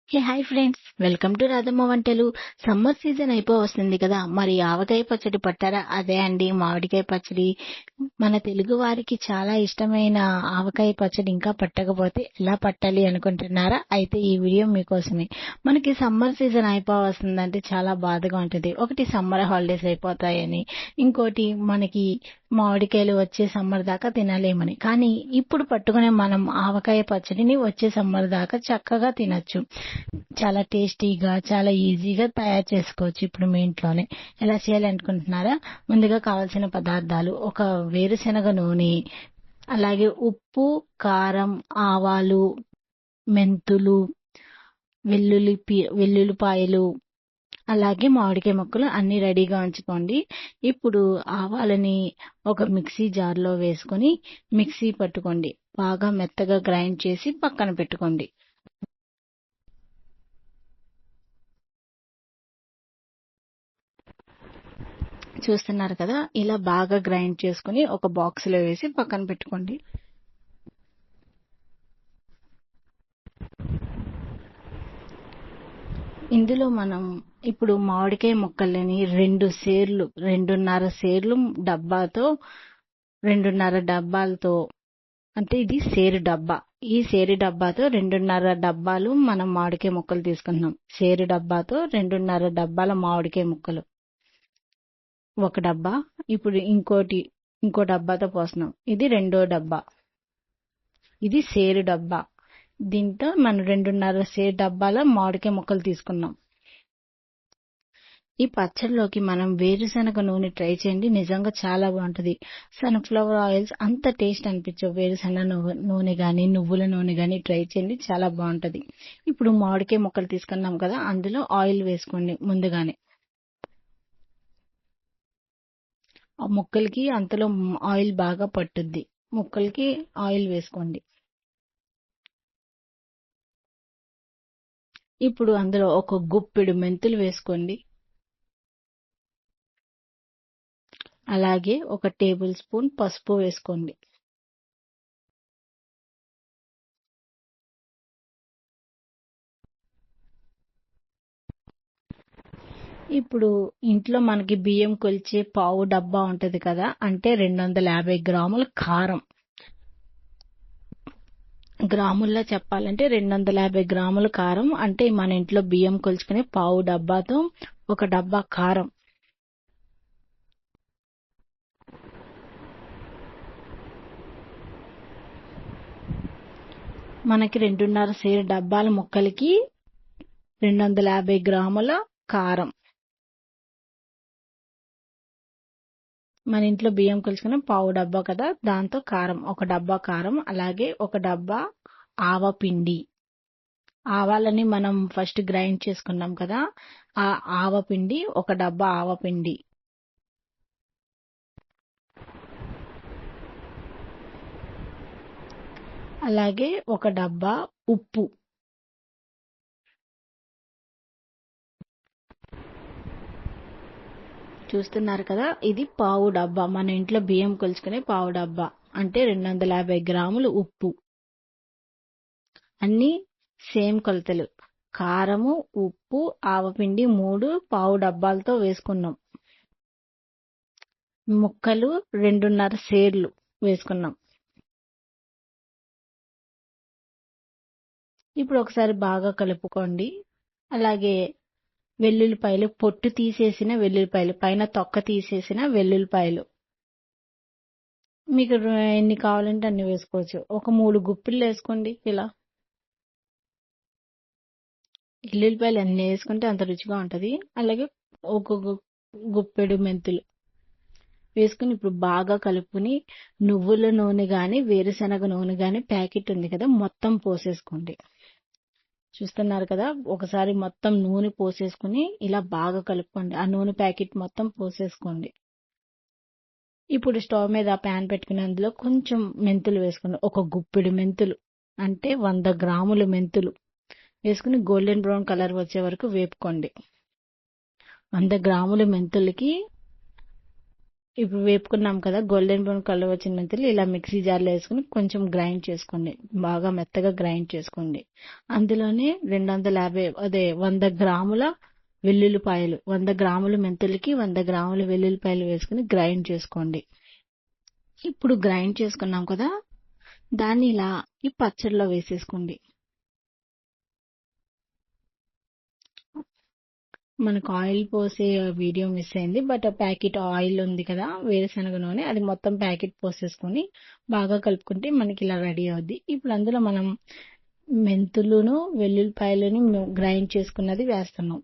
Hi friends, welcome to Radhamma వంటలు. Summer season వస్తుంది కదా. మరి ఆవకాయ పచ్చడి పట్టారా? అదే అండి, మామిడికాయ పచ్చడి. మన తెలుగు వారికి చాలా ఇష్టమైన ఆవకాయ పచ్చడి ఇంకా పట్టకపోతే ఎలా పట్టాలి అనుకుంటున్నారా? అయితే ఈ వీడియో మీకోసమే. మనకి సమ్మర్ సీజన్ వస్తుందంటే చాలా బాధగా ఉంటుంది. ఒకటి, సమ్మర్ హాలిడేస్ అయిపోతాయని, ఇంకోటి మనకి మామిడికాయలు వచ్చే సమ్మర్ దాకా తినలేమని. కానీ ఇప్పుడు పట్టుకునే మనం ఆవకాయ పచ్చడిని వచ్చే సమ్మర్ దాకా చక్కగా తినొచ్చు. చాలా టేస్టీగా, చాలా ఈజీగా తయారు చేసుకోవచ్చు ఇప్పుడు మీ ఇంట్లోనే. ఎలా చేయాలనుకుంటున్నారా? ముందుగా కావాల్సిన పదార్థాలు: ఒక వేరుశనగ నూనె, అలాగే ఉప్పు, కారం, ఆవాలు, మెంతులు, వెల్లుల్లిపాయలు, అలాగే మామిడికాయ ముక్కలు అన్ని రెడీగా ఉంచుకోండి. ఇప్పుడు ఆవాలని ఒక మిక్సీ జార్లో వేసుకొని మిక్సీ పట్టుకోండి. బాగా మెత్తగా గ్రైండ్ చేసి పక్కన పెట్టుకోండి. చూస్తున్నారు కదా, ఇలా బాగా గ్రైండ్ చేసుకుని ఒక బాక్స్ లో వేసి పక్కన పెట్టుకోండి. ఇందులో మనం ఇప్పుడు మామిడికాయ ముక్కలని 2.5 సేర్లు డబ్బాతో, 2.5 డబ్బాలతో, అంటే ఇది సేరు డబ్బా. ఈ సేరు డబ్బాతో 2.5 డబ్బాలు మనం మామిడికాయ ముక్కలు తీసుకుంటున్నాం. సేరు డబ్బాతో 2.5 డబ్బాల మామిడికాయ ముక్కలు ఒక డబ్బా. ఇప్పుడు ఇంకో డబ్బాతో పోస్తున్నాం. ఇది రెండో డబ్బా. ఇది సేరు డబ్బా. దీంతో మనం 2.5 సేరు డబ్బాల మామిడికాయ ముక్కలు తీసుకున్నాం. ఈ పచ్చడిలోకి మనం వేరుశనగ నూనె ట్రై చేయండి, నిజంగా చాలా బాగుంటుంది. సన్ఫ్లవర్ ఆయిల్స్ అంత టేస్ట్ అనిపించవు. వేరుశనగ నూనె కానీ, నువ్వుల నూనె కానీ ట్రై చేయండి, చాలా బాగుంటుంది. ఇప్పుడు మామిడికాయ ముక్కలు తీసుకున్నాం కదా, అందులో ఆయిల్ వేసుకోండి ముందుగానే. ఆ ముక్కలకి అంతలో ఆయిల్ బాగా పట్టుద్ది. ముక్కలకి ఆయిల్ వేసుకోండి. ఇప్పుడు అందులో ఒక గుప్పెడు మెంతులు వేసుకోండి. అలాగే ఒక టేబుల్ స్పూన్ పసుపు వేసుకోండి. ఇప్పుడు ఇంట్లో మనకి బియ్యం కొలిచే పావు డబ్బా ఉంటది కదా, అంటే 250 గ్రాముల కారం. గ్రాముల్లో చెప్పాలంటే 250 గ్రాముల కారం, అంటే మన ఇంట్లో బియ్యం కొలుచుకునే పావు డబ్బాతో ఒక డబ్బా కారం. మనకి 2.5 సేరు డబ్బాల ముక్కలకి 250 గ్రాముల కారం. మన ఇంట్లో బియ్యం కొలుచుకునే పావు డబ్బా కదా, దాంతో కారం ఒక డబ్బా కారం. అలాగే ఒక డబ్బా ఆవపిండి. ఆవాలని మనం ఫస్ట్ గ్రైండ్ చేసుకున్నాం కదా, ఆ ఆవపిండి ఒక డబ్బా ఆవపిండి. అలాగే ఒక డబ్బా ఉప్పు. చూస్తున్నారు కదా, ఇది పావు డబ్బా. మన ఇంట్లో బియ్యం కొలుచుకునే పావు డబ్బా, అంటే 250 గ్రాములు ఉప్పు. అన్ని సేమ్ కొలతలు. కారము, ఉప్పు, ఆవపిండి 3 పావు డబ్బాలతో వేసుకున్నాం. ముక్కలు 2.5 సేర్లు వేసుకున్నాం. ఇప్పుడు ఒకసారి బాగా కలుపుకోండి. అలాగే వెల్లుల్లిపాయలు, పొట్టు తీసేసిన వెల్లుల్లిపాయలు, పైన తొక్క తీసేసిన వెల్లుల్లిపాయలు మీకు ఎన్ని కావాలంటే అన్ని వేసుకోవచ్చు. ఒక 3 గుప్పిళ్ళు వేసుకోండి. ఇలా ఎల్లుల్లిపాయలు అన్ని వేసుకుంటే అంత రుచిగా ఉంటది. అలాగే ఒక గుప్పెడు మెంతులు వేసుకుని ఇప్పుడు బాగా కలుపుకుని నువ్వుల నూనె గాని, వేరుశనగ నూనె గాని ప్యాకెట్ ఉంది కదా, మొత్తం పోసేసుకోండి. చూస్తున్నారు కదా, ఒకసారి మొత్తం నూనె పోసేసుకుని ఇలా బాగా కలుపుకోండి. ఆ నూనె ప్యాకెట్ మొత్తం పోసేసుకోండి. ఇప్పుడు స్టవ్ మీద ప్యాన్ పెట్టుకుని అందులో కొంచెం మెంతులు వేసుకోండి. ఒక గుప్పెడు మెంతులు, అంటే 100 గ్రాముల మెంతులు వేసుకుని గోల్డెన్ బ్రౌన్ కలర్ వచ్చే వరకు వేపుకోండి. 100 గ్రాముల మెంతులకి ఇప్పుడు వేపుకున్నాం కదా, గోల్డెన్ బ్రౌన్ కలర్ వచ్చిన మెంతులు ఇలా మిక్సీ జార్లో వేసుకుని కొంచెం గ్రైండ్ చేసుకోండి, బాగా మెత్తగా గ్రైండ్ చేసుకోండి. అందులోనే 250 100 గ్రాముల వెల్లుల్లిపాయలు, 100 గ్రాముల మెంతులకి 100 గ్రాముల వెల్లుల్లిపాయలు వేసుకుని గ్రైండ్ చేసుకోండి. ఇప్పుడు గ్రైండ్ చేసుకున్నాం కదా, దాన్ని ఇలా ఈ పచ్చడిలో వేసేసుకోండి. మనకు ఆయిల్ పోసే వీడియో మిస్ అయింది, బట్ ప్యాకెట్ ఆయిల్ ఉంది కదా, వేరుశనగ నూనె, అది మొత్తం ప్యాకెట్ పోసేసుకొని బాగా కలుపుకుంటే మనకి ఇలా రెడీ అవుద్ది. ఇప్పుడు అందులో మనం మెంతులను వెల్లుల్లిపాయలని గ్రైండ్ చేసుకున్నది వేస్తున్నాం.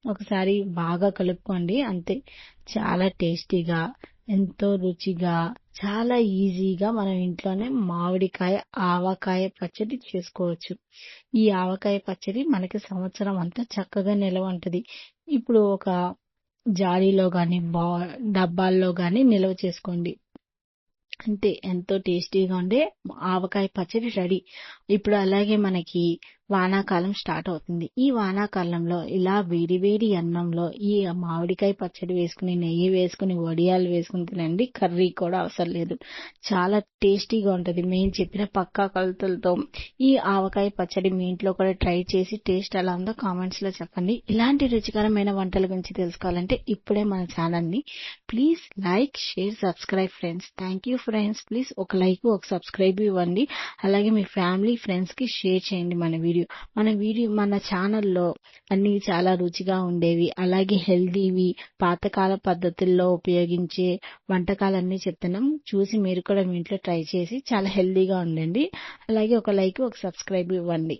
ఒకసారి బాగా కలుపుకోండి, అంతే. చాలా టేస్టీగా, ఎంతో రుచిగా, చాలా ఈజీగా మనం ఇంట్లోనే మామిడికాయ ఆవకాయ పచ్చడి చేసుకోవచ్చు. ఈ ఆవకాయ పచ్చడి మనకి సంవత్సరం అంతా చక్కగా నిలవ ఉంటది. ఇప్పుడు ఒక జాడీలో గాని డబ్బాల్లో గాని నిల్వ చేసుకోండి. అంతే, ఎంతో టేస్టీగా ఉండే ఆవకాయ పచ్చడి రెడీ. ఇప్పుడు అలాగే మనకి వానాకాలం స్టార్ట్ అవుతుంది. ఈ వానాకాలంలో ఇలా వేడి వేడి అన్నంలో ఈ మామిడికాయ పచ్చడి వేసుకుని, నెయ్యి వేసుకుని, వడియాలు వేసుకుని తినండి. కర్రీ కూడా అవసరం లేదు, చాలా టేస్టీగా ఉంటుంది. మేము చెప్పిన పక్కా కొలతలతో ఈ ఆవకాయ పచ్చడి మీ ఇంట్లో కూడా ట్రై చేసి టేస్ట్ ఎలా ఉందో కామెంట్స్ లో చెప్పండి. ఇలాంటి రుచికరమైన వంటల గురించి తెలుసుకోవాలంటే ఇప్పుడే మన ఛానల్ని please like, share, subscribe friends. Thank you friends. Please ఒక లైక్, ఒక సబ్స్క్రైబ్ ఇవ్వండి. అలాగే మీ ఫ్యామిలీ ఫ్రెండ్స్ కి షేర్ చేయండి మన ఛానల్లో అన్ని చాలా రుచిగా ఉండేవి, అలాగే హెల్దీవి, పాతకాల పద్ధతుల్లో ఉపయోగించే వంటకాలన్నీ చెప్తున్నాం. చూసి మీరు కూడా మీ ఇంట్లో ట్రై చేసి చాలా హెల్దీగా ఉండండి. అలాగే ఒక లైక్, ఒక సబ్స్క్రైబ్ ఇవ్వండి.